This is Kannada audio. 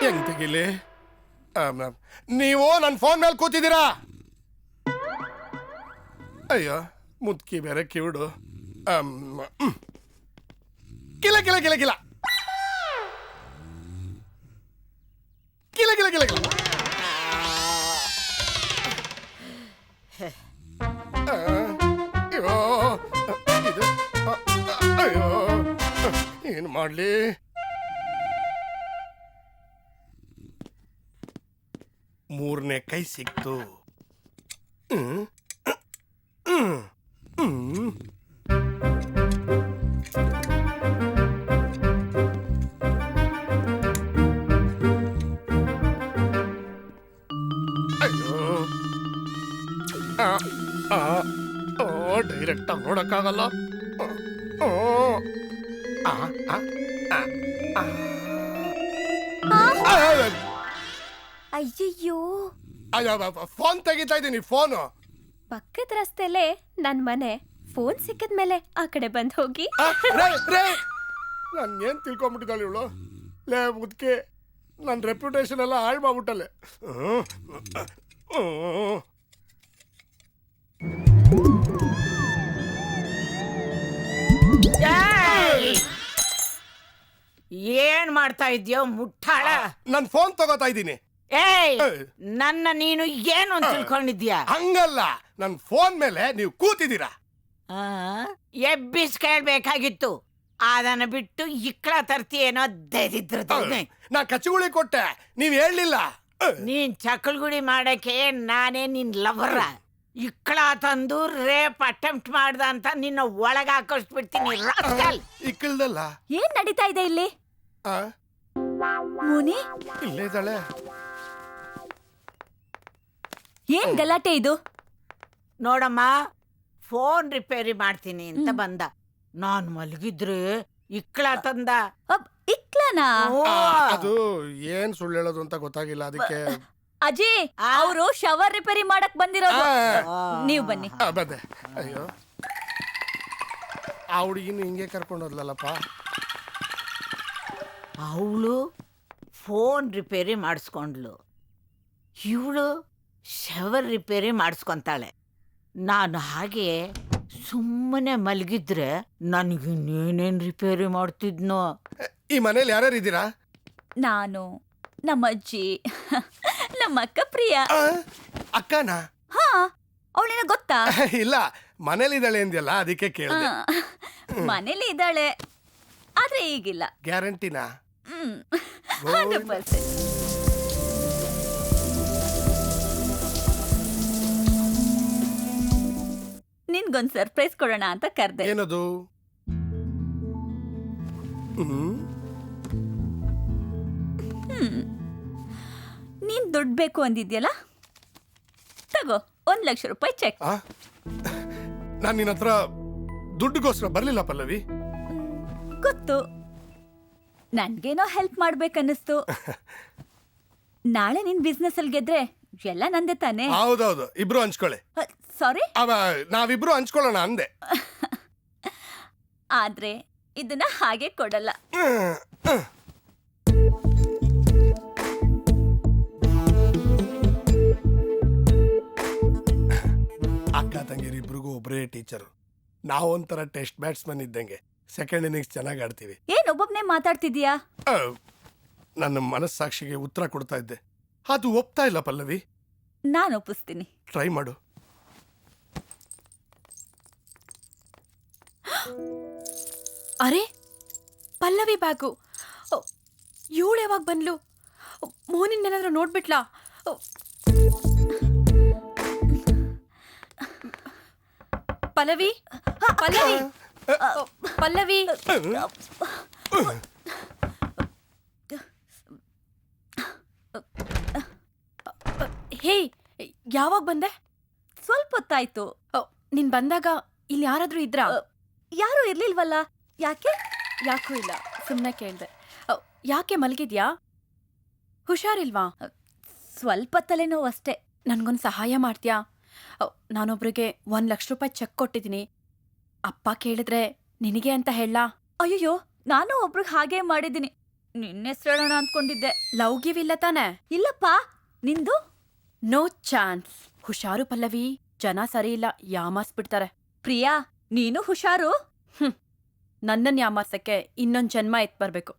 ಹೆಂಗ್ ತೆಗಿಲಿ? ನೀವು ನನ್ನ ಫೋನ್ ಮೇಲೆ ಕೂತಿದ್ದೀರಾ? ಅಯ್ಯೋ ಮುದ್ಕಿ ಬೇರೆ ಕಿವಿಡು. ಕಿಲ ಕಿಲ ಕಿಲ ಕಿಲ ಕಿಲ ಕಿಲ ಕಿಲ ಕಿಲ. ಅಯ್ಯೋ ಇದು ಅಯ್ಯೋ ಏನು ಮಾಡ್ಲಿ? ಮೂರನೇ ಕೈ ಸಿಕ್ತು. ಅಯ್ಯೋ ಡೈರೆಕ್ಟ್ ಆಗಿ ನೋಡಕ್ಕಾಗಲ್ಲ. ಅಯ್ಯಯ್ಯೋ, ಫೋನ್ ತೆಗಿತಾ ಇದ್ದೀನಿ. ಫೋನು ಪಕ್ಕದ ರಸ್ತೆಲೆ ನನ್ ಮನೆ. ಫೋನ್ ಸಿಕ್ಕಿದ್ಮೇಲೆ ಆ ಕಡೆ ಬಂದ್ ಹೋಗಿ. ನಾನು ಏನ್ ತಿಳ್ಕೊಂಬಿಟ್ಟಿದ್ದಾಳೆ ಇವಳು. ಲೇ ಮುದ್ಕೆ, ನನ್ನ ರೆಪ್ಯುಟೇಷನ್ ಎಲ್ಲ ಹಾಳು ಮಾಡ್ಬಿಟ್ಟಲೆ. ಏನ್ ಮಾಡ್ತಾ ಇದ್ಯೋ ಮುಟ್ಟಾಳ? ನನ್ ಫೋನ್ ತಗೋತಾ ಇದ್ದೀನಿ. ಏಯ್, ನನ್ನ ನೀನು ಏನು ಅಂತ ತಿಳ್ಕೊಂಡಿದ್ಯಾ? ಹಂಗಲ್ಲ, ನನ್ ಫೋನ್ ಮೇಲೆ ನೀವು ಕೂತಿದ್ದೀರಾ. ಎಬ್ಬಿಸ್ ಕೇಳ್ಬೇಕಾಗಿತ್ತು. ಅದನ್ನ ಬಿಟ್ಟು ಇಕ್ಕಳ ತರ್ತೀಯೇನೋ ದರಿದ್ರ. ನಾ ಕಚ್ಚುಗುಳಿ ಕೊಟ್ಟೆ, ನೀವ್ ಹೇಳಲಿಲ್ಲ. ನೀನ್ ಚಕ್ಕಲ್ಗುಡಿ ಮಾಡಕ್ಕೆ ನಾನೇ ನಿನ್ ಲವರ. ಇಕ್ಕಳ ತಂದು ರೇಪ್ ಅಟೆಂಪ್ಟ್ ಮಾಡ್ದ ಅಂತ ನಿನ್ನ ಒಳಗ ಹಾಕಿಸ್ಬಿಡ್ತೀನಿ. ಇಕ್ಕಳ್ದಲ್ಲ. ಏನ್ ನಡೀತಾ ಇದೆ ಇಲ್ಲಿ? ಮುನಿ, ಇಲ್ಲೇ ಇದ್ದಾಳೆ. ಏನ್ ಗಲಾಟೆ ಇದು? ನೋಡಮ್ಮ, ಫೋನ್ ರಿಪೇರಿ ಮಾಡ್ತೀನಿ ಅಂತ ಬಂದ. ನಾನ್ ಮಲಗಿದ್ರೆ ಇಕ್ಕಳ ತಂದ. ಇಕ್ಲನಾ? ಅದು ಏನ್ ಸುಳ್ಳು ಹೇಳೋದು ಅಂತ ಗೊತ್ತಾಗಿಲ್ಲ, ಅದಕ್ಕೆ. ಅಜಿ, ಅವರು ಶವರ್ ರಿಪೇರಿ ಮಾಡಕ್ ಬಂದಿರೋದು. ನೀವು ಬನ್ನಿ. ಬಂದೆ. ಅಯ್ಯೋ, ಆ ಹುಡುಗಿನ ಹಿಂಗೆ ಕರ್ಕೊಂಡೋದ್ಲಲ್ಲಪ್ಪ. ಅವಳು ಫೋನ್ ರಿಪೇರಿ ಮಾಡಿಸ್ಕೊಂಡ್ಲು, ಇವಳು ಶವರ್ ರಿಪೇರಿ ಮಾಡಿಸ್ಕೊಂತಾಳೆ. ನಾನು ಹಾಗೆ ಸುಮ್ಮನೆ ಮಲಗಿದ್ರೆ ನನಗಿನ್ನೇನೇನು ರಿಪೇರಿ ಮಾಡ್ತಿದ್ನೋ. ಈ ಮನೇಲಿ ಯಾರ್ಯಾರು ಇದ್ದೀರಾ? ನಾನು, ನಮ್ಮ ಅಜ್ಜಿ, ನಮ್ಮ ಅಕ್ಕ ಪ್ರಿಯಾ. ಅಕ್ಕನಾ? ಹಾ, ಅವಳಿನ ಗೊತ್ತಾ? ಇಲ್ಲ, ಮನೇಲಿ ಇದ್ದಾಳೆ ಅಂದ್ಯಲ್ಲ, ಅದಕ್ಕೆ ಕೇಳಿದೆ. ಮನೇಲಿ ಇದ್ದಾಳೆ, ಆದ್ರೆ ಈಗಿಲ್ಲ. ಗ್ಯಾರಂಟಿನಾ? 100%. ನಿನ್ಗೊಂದು ಸರ್ಪ್ರೈಸ್ ಕೊಡೋಣ ಅಂತ ಕರ್ದೆ. ಏನದು? ನೀನ್ ದುಡ್ಡು ಬೇಕು ಅಂದಿದ್ಯಲ್ಲ, ತಗೋ 1,00,000 ರೂಪಾಯಿ ಚೆಕ್. ನಾನು ನಿನ್ನ ಹತ್ರ ದುಡ್ಡುಗೋಸ್ಕರ ಬರ್ಲಿಲ್ಲ ಪಲ್ಲವಿ. ಗೊತ್ತು, ನನ್ಗೇನೋ ಹೆಲ್ಪ್ ಮಾಡ್ಬೇಕನ್ನಿಸ್ತು. ನಾಳೆ ನಿನ್ ಬಿಸ್ನೆಸ್ ಅಲ್ಲಿ ಗೆದ್ರೆ ಎಲ್ಲ ನಂದೆ ತಾನೆ? ಹೌದೌದು, ಇಬ್ರು ಹಂಚ್ಕೊಳ್ಳಿ. ಸಾರಿ, ನಾವಿಬ್ರು ಹಂಚ್ಕೊಳ್ಳೋಣ ಅಂದೆ. ಆದ್ರೆ ಇದನ್ನ ಹಾಗೆ ಕೊಡಲ್ಲ. ಅಕ್ಕ ತಂಗಿರಿಬ್ರಿಗೂ ಒಬ್ಬರೇ ಟೀಚರು. ನಾವೊಂಥರ ಟೆಸ್ಟ್ ಬ್ಯಾಟ್ಸ್ಮನ್ ಇದ್ದಂಗೆ. ಸೆಕೆಂಡ್ ಇನ್ನಿಂಗ್ಸ್ ಚೆನ್ನಾಗಿ ಆಡ್ತೀವಿ. ಏನ್ ಒಬ್ಬೊಬ್ನೇ ಮಾತಾಡ್ತಿದ್ಯಾ? ನನ್ನ ಮನಸ್ಸಾಕ್ಷಿಗೆ ಉತ್ತರ ಕೊಡ್ತಾ ಇದ್ದೆ, ಅದು ಒಪ್ತಾ ಇಲ್ಲ ಪಲ್ಲವಿ. ನಾನು ಒಪ್ಪಿಸ್ತೀನಿ, ಟ್ರೈ ಮಾಡು. ಅರೆ, ಪಲ್ಲವಿ ಬ್ಯಾಗು. ಇವಳು ಯಾವಾಗ ಬಂದ್ಲು? ಮೋನಿನ್ನೇನಾದ್ರೂ ನೋಡ್ಬಿಟ್ಲಾ? ಪಲ್ಲವಿ, ಪಲ್ಲವಿ, ಪಲ್ಲವಿ. ಹೇ, ಯಾವಾಗ ಬಂದೆ? ಸ್ವಲ್ಪ ಹೊತ್ತಾಯ್ತು. ನೀನ್ ಬಂದಾಗ ಇಲ್ಲಿ ಯಾರಾದ್ರೂ ಇದ್ರಾ? ಯಾರು ಇರ್ಲಿಲ್ವಲ್ಲ. ಯಾಕೆ? ಯಾಕೂ ಇಲ್ಲ, ಸುಮ್ಮನೆ ಕೇಳ್ದೆ. ಯಾಕೆ ಮಲಗಿದ್ಯಾ? ಹುಷಾರಿಲ್ವಾ? ಸ್ವಲ್ಪ ತಲೆನೋವು ಅಷ್ಟೇ. ನನ್ಗೊಂದು ಸಹಾಯ ಮಾಡ್ತೀಯಾ? ನಾನೊಬ್ರಿಗೆ 1,00,000 ರೂಪಾಯಿ ಚೆಕ್ ಕೊಟ್ಟಿದ್ದೀನಿ. ಅಪ್ಪ ಕೇಳಿದ್ರೆ ನಿನಗೆ ಅಂತ ಹೇಳಲಾ? ಅಯ್ಯೋ, ನಾನು ಒಬ್ರಿಗೆ ಹಾಗೆ ಮಾಡಿದ್ದೀನಿ. ನಿನ್ನ ಹೆಸ್ರು ಹೇಳೋಣ ಅಂದ್ಕೊಂಡಿದ್ದೆ. ಲವ್ ಗಿವ್ ಇಲ್ಲ ತಾನೆ? ಇಲ್ಲಪ್ಪ, ನಿಂದು? No chance. ಹುಷಾರು ಪಲ್ಲವಿ, ಜನ ಸರಿ ಇಲ್ಲ, ಯಾಮಾರ್ಸ್ಬಿಡ್ತಾರೆ. ಪ್ರಿಯಾ, ನೀನು ಹುಷಾರು. ನನ್ನನ್ ಯಾಮಾರ್ಸಕ್ಕೆ ಇನ್ನೊಂದ್ ಜನ್ಮ ಎತ್ ಬರ್ಬೇಕು.